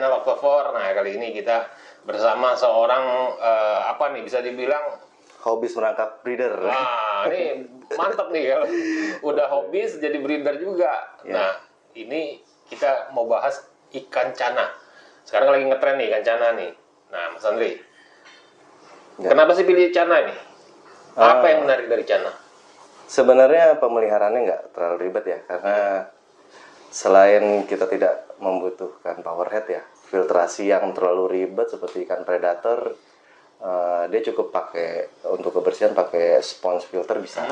channel Octavor. Nah, kali ini kita bersama seorang apa nih, bisa dibilang hobis menangkap breeder. Wah, ini mantap nih kalau udah hobis jadi breeder juga. Ya. Nah, ini kita mau bahas ikan cana. Sekarang lagi ngetren nih ikan cana nih. Nah, Mas Andri, Ya. kenapa sih pilih cana ini? Apa yang menarik dari cana? Sebenarnya pemeliharaannya nggak terlalu ribet ya, karena selain kita tidak membutuhkan power head ya, filtrasi yang terlalu ribet seperti ikan predator, dia cukup pakai untuk kebersihan pakai sponge filter bisa,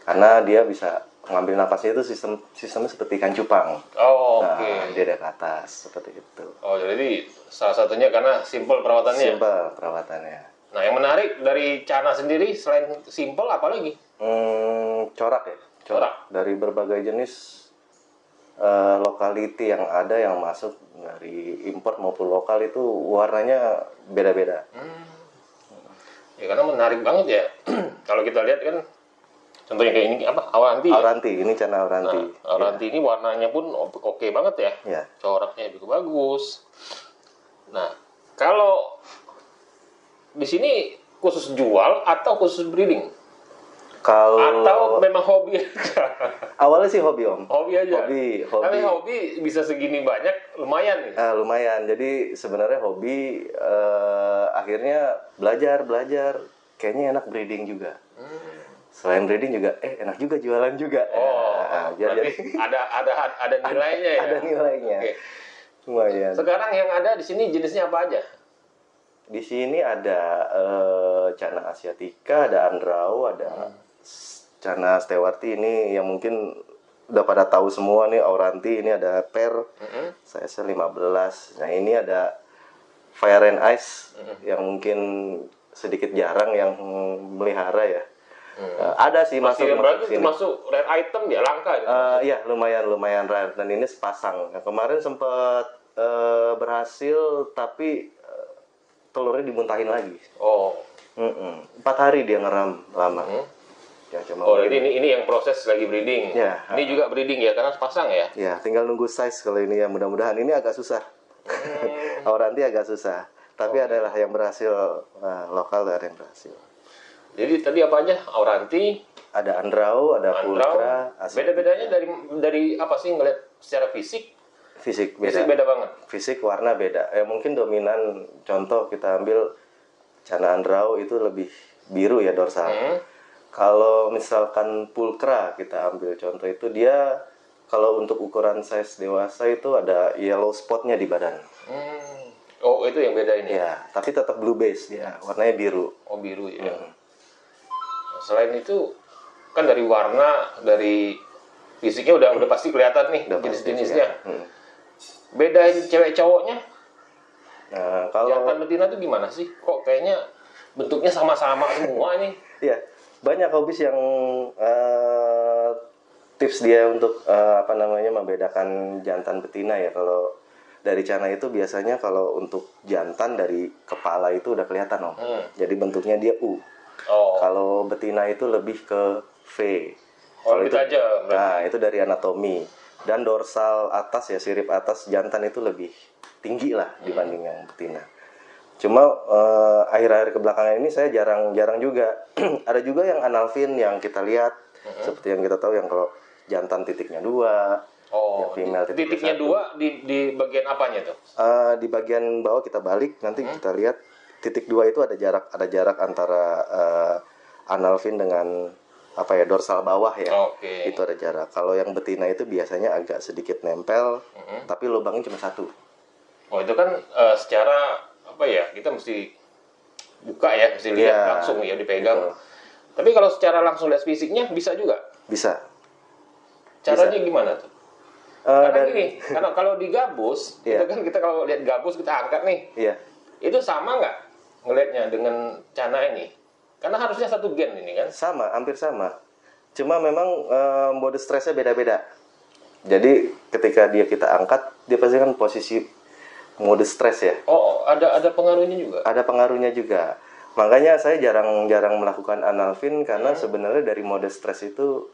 karena dia bisa ngambil napasnya itu sistemnya seperti ikan cupang. Oh, Nah, oke. dia dari atas seperti itu. Oh, jadi salah satunya karena simple perawatannya. Simpel perawatannya. Nah, yang menarik dari cana sendiri selain simple apa lagi? Corak ya, Corak. dari berbagai jenis lokality yang ada yang masuk dari import maupun lokal itu warnanya beda-beda. Ya karena menarik banget ya. Kalau kita lihat kan contohnya kayak ini apa? Auranti. Ya? Auranti, ini cana auranti. Nah, auranti ini warnanya pun oke banget ya. Ya. Coraknya juga bagus. Nah, kalau di sini khusus jual atau khusus breeding? Kalau Atau memang hobi aja? awalnya sih hobi om. Hobi aja. Hobi. Tapi hobi bisa segini banyak, lumayan nih. Lumayan. Jadi sebenarnya hobi akhirnya belajar. Kayaknya enak breeding juga. Selain breeding juga, enak juga jualan juga. Oh, berarti ada nilainya ya. Ada nilainya. Oke. Lumayan. Sekarang yang ada di sini jenisnya apa aja? Di sini ada cana asiatica, ada andrau, ada cana stewarti ini yang mungkin udah pada tahu semua nih. Auranti ini ada per, saya 15. Nah ini ada fire and ice yang mungkin sedikit jarang yang melihara ya. Ada sih masuk Berarti sini. termasuk rare item ya, langka ya? Iya lumayan rare, dan ini sepasang. Nah, kemarin sempat berhasil tapi telurnya dimuntahin lagi. Oh. 4 hari dia ngeram lama. Ya, cuma Jadi ini yang proses lagi breeding. Ya. Ini juga breeding ya, karena sepasang ya. Ya, tinggal nunggu size kalau ini ya, mudah-mudahan. Ini agak susah. Auranti agak susah. Tapi adalah yang berhasil lokal, ada yang berhasil. Jadi tadi apa aja? Auranti, Ada andrau, ada pulcra, beda-bedanya dari apa sih ngeliat secara fisik? fisik Fisik beda. beda banget. Fisik warna beda. Mungkin dominan, contoh kita ambil cana andrau itu lebih biru ya dorsal. Kalau misalkan pulcra kita ambil contoh itu, dia kalau untuk ukuran size dewasa itu ada yellow spotnya di badan. Oh, itu yang beda ini. Ya, tapi tetap blue base dia, warnanya biru. Oh, biru ya. Nah, selain itu kan dari warna, dari fisiknya udah pasti kelihatan nih jenis-jenisnya. Bedain cewek cowoknya? Nah, kalau Jantan betina tuh gimana sih? Kok kayaknya bentuknya sama-sama semua nih? ya banyak hobis yang tips dia untuk membedakan jantan betina ya. Kalau dari cana itu biasanya kalau untuk jantan dari kepala itu udah kelihatan om. Jadi bentuknya dia U. Oh. Kalau betina itu lebih ke V. Kalau itu aja. Nah, itu dari anatomi. Dan dorsal atas ya, sirip atas jantan itu lebih tinggi lah dibanding yang betina. Cuma akhir-akhir kebelakangan ini saya jarang juga. Ada juga yang analfin yang kita lihat, seperti yang kita tahu yang kalau jantan titiknya 2, yang female titiknya 1. 2 di bagian apanya tuh? Di bagian bawah kita balik, nanti kita lihat titik 2 itu ada jarak antara analfin dengan dorsal bawah ya. Oke. Itu ada jarak. Kalau yang betina itu biasanya agak sedikit nempel, tapi lubangnya cuma 1. Oh, itu kan secara kita mesti buka ya, mesti lihat langsung ya, dipegang. Betul. Tapi kalau secara langsung lihat fisiknya bisa juga. Bisa. Caranya gimana tuh? Karena gini, karena kalau di gabus, itu kan kita kalau lihat gabus kita angkat nih. Iya. Itu sama nggak ngelihatnya dengan cana ini? Karena harusnya satu gen ini kan? Sama, hampir sama. Cuma memang mode stresnya beda-beda. Jadi ketika kita angkat, dia pasti kan posisi mode stres ya. Oh, ada pengaruhnya juga? Ada pengaruhnya juga. Makanya saya jarang melakukan analfin karena sebenarnya dari mode stres itu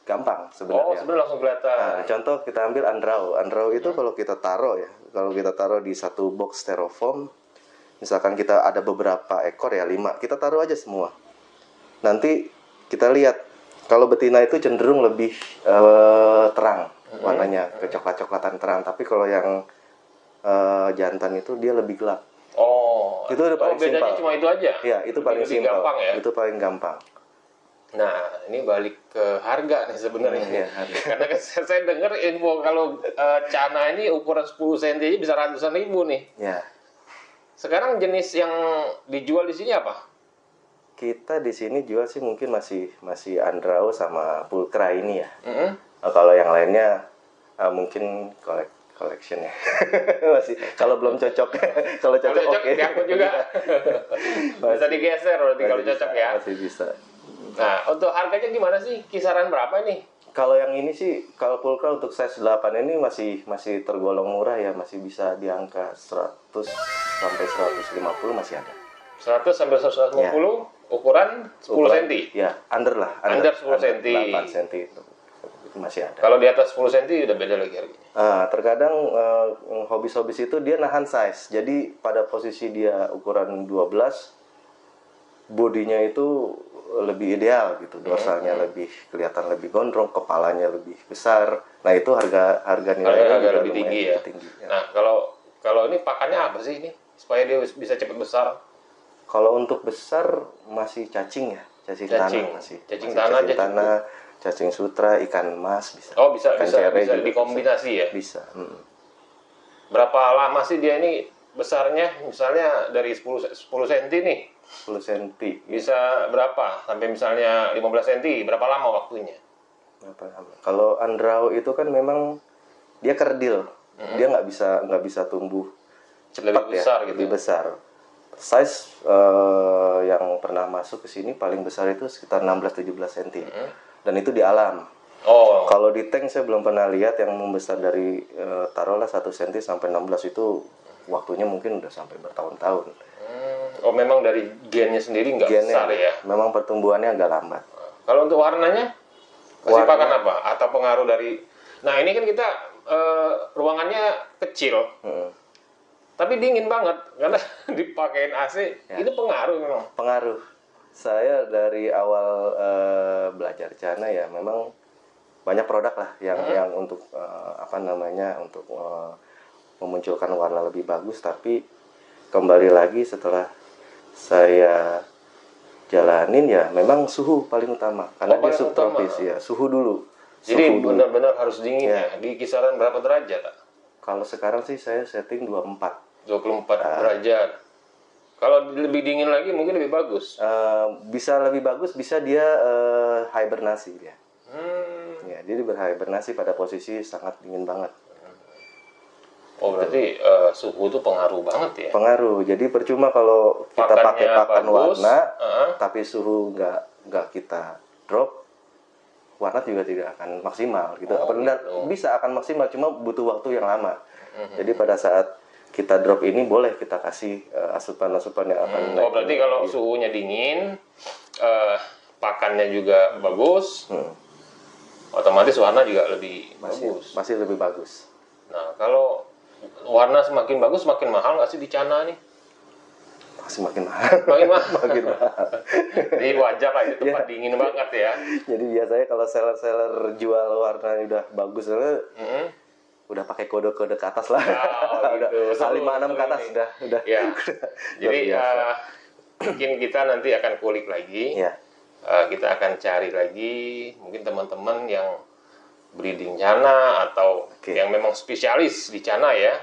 gampang Oh, sebenarnya. sebenarnya langsung kelihatan. Nah, contoh kita ambil Andrao. Andrao itu kalau kita taruh di satu box styrofoam, misalkan kita ada beberapa ekor ya 5, kita taruh aja semua. Nanti kita lihat kalau betina itu cenderung lebih terang warnanya, kecoklat-coklatan terang. Tapi kalau yang jantan itu dia lebih gelap. Oh, Itu udah paling bedanya simpel. cuma itu aja. Ya, itu paling Lebih simpel. gampang ya. Itu paling gampang. Nah, ini balik ke harga nih sebenarnya. Iya, harga. Karena kan saya dengar info kalau cana ini ukuran 10 cm aja bisa ratusan ribu nih. Ya. Sekarang jenis yang dijual di sini apa? Kita di sini jual sih mungkin masih Andrao sama Pulcra ini ya. Mm-hmm. Kalau yang lainnya mungkin collection ya. Masih kalau belum cocok. Kalau cocok oke. Diangkut juga. Bisa digeser berarti kalau cocok ya. Masih bisa. Nah, untuk harganya gimana sih? Kisaran berapa nih? Kalau yang ini sih, kalau Pulcra untuk size 8 ini masih tergolong murah ya, masih bisa di angka 100 sampai 150 masih ada. 100 sampai 150 Ya. ukuran 10 cm. Ya, under lah. Under 10 cm. 8 cm itu masih ada. Kalau di atas 10 cm udah beda lagi harganya. Terkadang hobis-hobis itu dia nahan size. Jadi pada posisi dia ukuran 12, bodinya itu lebih ideal gitu, dorsalnya lebih kelihatan lebih gondrong, kepalanya lebih besar. Nah itu harga nilainya Agak juga lebih lumayan tinggi ya. tinggi, ya. Nah, kalau ini pakannya apa sih ini? Supaya dia bisa cepat besar. Kalau untuk besar masih cacing ya, cacing tanah masih. Cacing Masih tanah aja cacing tanah, cacing sutra, ikan mas bisa. Oh, bisa Ikan bisa cere bisa juga dikombinasi ya. Bisa. Berapa lama sih dia ini besarnya? Misalnya dari 10 cm nih. 10 cm. Bisa berapa? Sampai misalnya 15 cm, berapa lama waktunya? Kalau Andrao itu kan memang dia kerdil, dia nggak bisa tumbuh cepat Lebih besar gitu. lebih besar. Size yang pernah masuk ke sini paling besar itu sekitar 16-17 cm, dan itu di alam. Oh, Kalau di tank saya belum pernah lihat yang membesar dari taruhlah 1 cm sampai 16 itu waktunya mungkin udah sampai bertahun-tahun. oh memang dari gennya sendiri nggak besar ya? Memang pertumbuhannya agak lambat. Kalau untuk warnanya, kasih pakan apa? Atau pengaruh dari... Nah ini kan kita ruangannya kecil, tapi dingin banget karena dipakein AC. Ya. Itu pengaruh memang. Pengaruh. Saya dari awal belajar cana ya memang banyak produk lah yang untuk untuk memunculkan warna lebih bagus, tapi kembali lagi setelah saya jalanin ya memang suhu paling utama karena dia subtropis ya, suhu dulu. Jadi benar-benar harus dingin ya. Di kisaran berapa derajat? Kalau sekarang sih saya setting 24 derajat. Kalau lebih dingin lagi mungkin lebih bagus. Bisa lebih bagus, bisa dia hibernasi dia. Ya, dia berhibernasi pada posisi sangat dingin banget. Oh berarti suhu itu pengaruh banget ya? Pengaruh. Jadi percuma kalau kita pakai pakan warna, tapi suhu nggak kita drop, warna juga tidak akan maksimal gitu. Bisa akan maksimal, cuma butuh waktu yang lama. Jadi pada saat kita drop ini boleh kita kasih asupan-asupan yang akan naik. Oh berarti kalau suhunya dingin, pakannya juga bagus, otomatis warna juga lebih bagus. Masih lebih bagus. Nah kalau warna semakin bagus, semakin mahal nggak sih di Cana nih? Masih makin mahal. Makin mahal. Makin mahal. Jadi wajar lah, itu tempat dingin banget ya. Jadi biasanya kalau seller-seller jual warna udah bagus, udah pakai kode-kode ke atas lah. Oh, gitu. Udah 56 ke atas udah. Ya. Jadi mungkin kita nanti akan kulik lagi. Ya. Kita akan cari lagi mungkin teman-teman yang breeding Cana atau yang memang spesialis di Cana ya.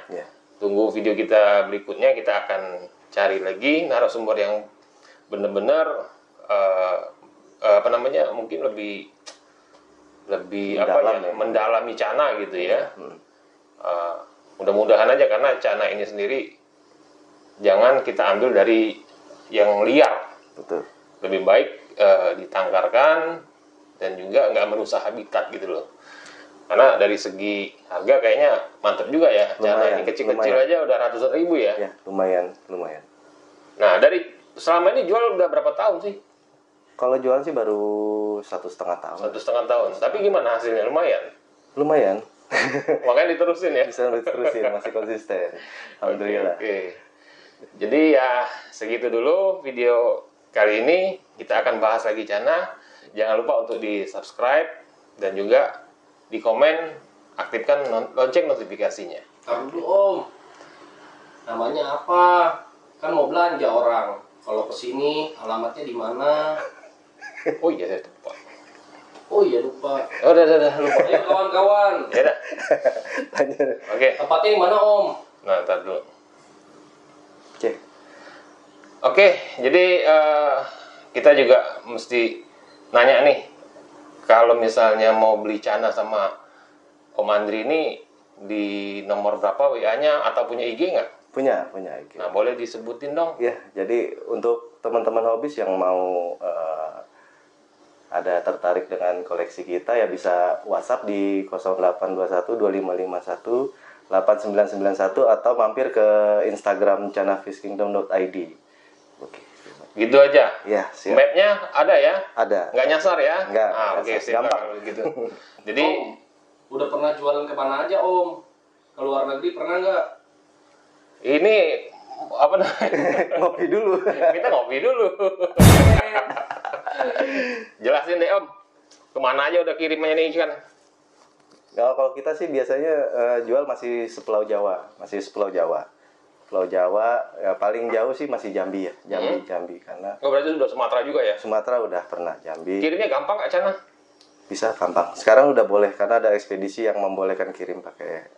Tunggu video kita berikutnya, kita akan cari lagi narasumber yang benar-benar mungkin lebih mendalami Cana gitu ya. Mudah-mudahan aja, karena Cana ini sendiri jangan kita ambil dari yang liar. Betul. Lebih baik ditangkarkan dan juga nggak merusak habitat gitu loh. Karena dari segi harga kayaknya mantap juga ya. Cana ini kecil-kecil aja udah ratusan ribu ya. Ya, lumayan. Nah, dari selama ini jual udah berapa tahun sih? Kalau jualan sih baru 1,5 tahun. 1,5 tahun. Tapi gimana hasilnya? Lumayan. Makanya diterusin ya. Bisa diterusin, masih konsisten. Alhamdulillah. Oke. Jadi ya segitu dulu video kali ini. Kita akan bahas lagi Chana. Jangan lupa untuk di subscribe dan juga di komen, aktifkan lonceng notifikasinya. Taruh dulu Om, namanya apa? Kan mau belanja orang. Kalau kesini alamatnya di mana? Oh iya, saya lupa. Oh iya lupa. Oh, udah lupa. Ayo kawan-kawan. Ya dah. Oke. Tempatnya di mana Om? Nah, ntar dulu. Oke. Oke, jadi kita juga mesti nanya nih, kalau misalnya mau beli Chana sama Om Andri ini di nomor berapa WA-nya atau punya IG nggak? Punya IG. Nah, boleh disebutin dong. Ya, jadi untuk teman-teman hobis yang mau ada tertarik dengan koleksi kita ya bisa WhatsApp di 0821 2551 8991 atau mampir ke Instagram chanafishkingdom.id. Oke. Gitu aja. Ya, siap. Mapnya ada ya? Ada. Nggak nyasar ya? Nggak. Oke, sip. Gampang. Kalau gitu. Jadi Om, udah pernah jualan kemana aja Om? Ke luar negeri pernah nggak? ini apa namanya? Ngopi dulu. Kita ngopi dulu. Jelasin deh Om, kemana aja udah kirimnya nih kan? Kalau kita sih biasanya jual masih sepulau Jawa, Pulau Jawa ya, paling jauh sih masih Jambi ya, Jambi karena Oh, berarti sudah Sumatera juga ya? Sumatera udah pernah, Jambi Kirimnya gampang nggak Chana? bisa gampang. Sekarang udah boleh karena ada ekspedisi yang membolehkan kirim pakai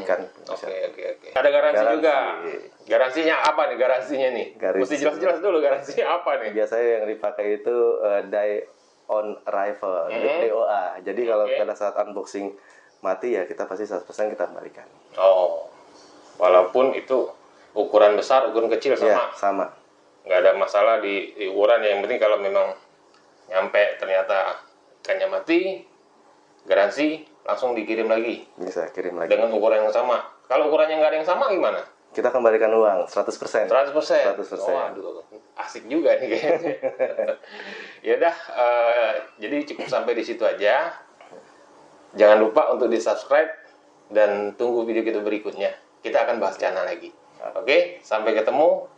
ikan. Bisa. Oke. Ada garansi juga. Garansinya apa nih garansinya nih? Mesti jelas-jelas dulu garansinya apa nih? Biasanya yang dipakai itu die on arrival, DOA. Jadi kalau pada saat unboxing mati ya kita pasti 100% kita kembalikan. Oh, walaupun itu ukuran besar, ukuran kecil sama. Ya, sama. Nggak ada masalah di ukuran, yang penting kalau memang nyampe ternyata ikannya mati, garansi langsung dikirim lagi. Bisa kirim lagi. Dengan ukuran yang sama. Kalau ukurannya nggak ada yang sama gimana? Kita kembalikan uang 100%. 100%. 100%. Oh, aduh, asik juga nih kayaknya. Ya udah, jadi cukup sampai di situ aja. Jangan lupa untuk di-subscribe dan tunggu video kita berikutnya. Kita akan bahas Chana lagi. Oke, sampai ketemu.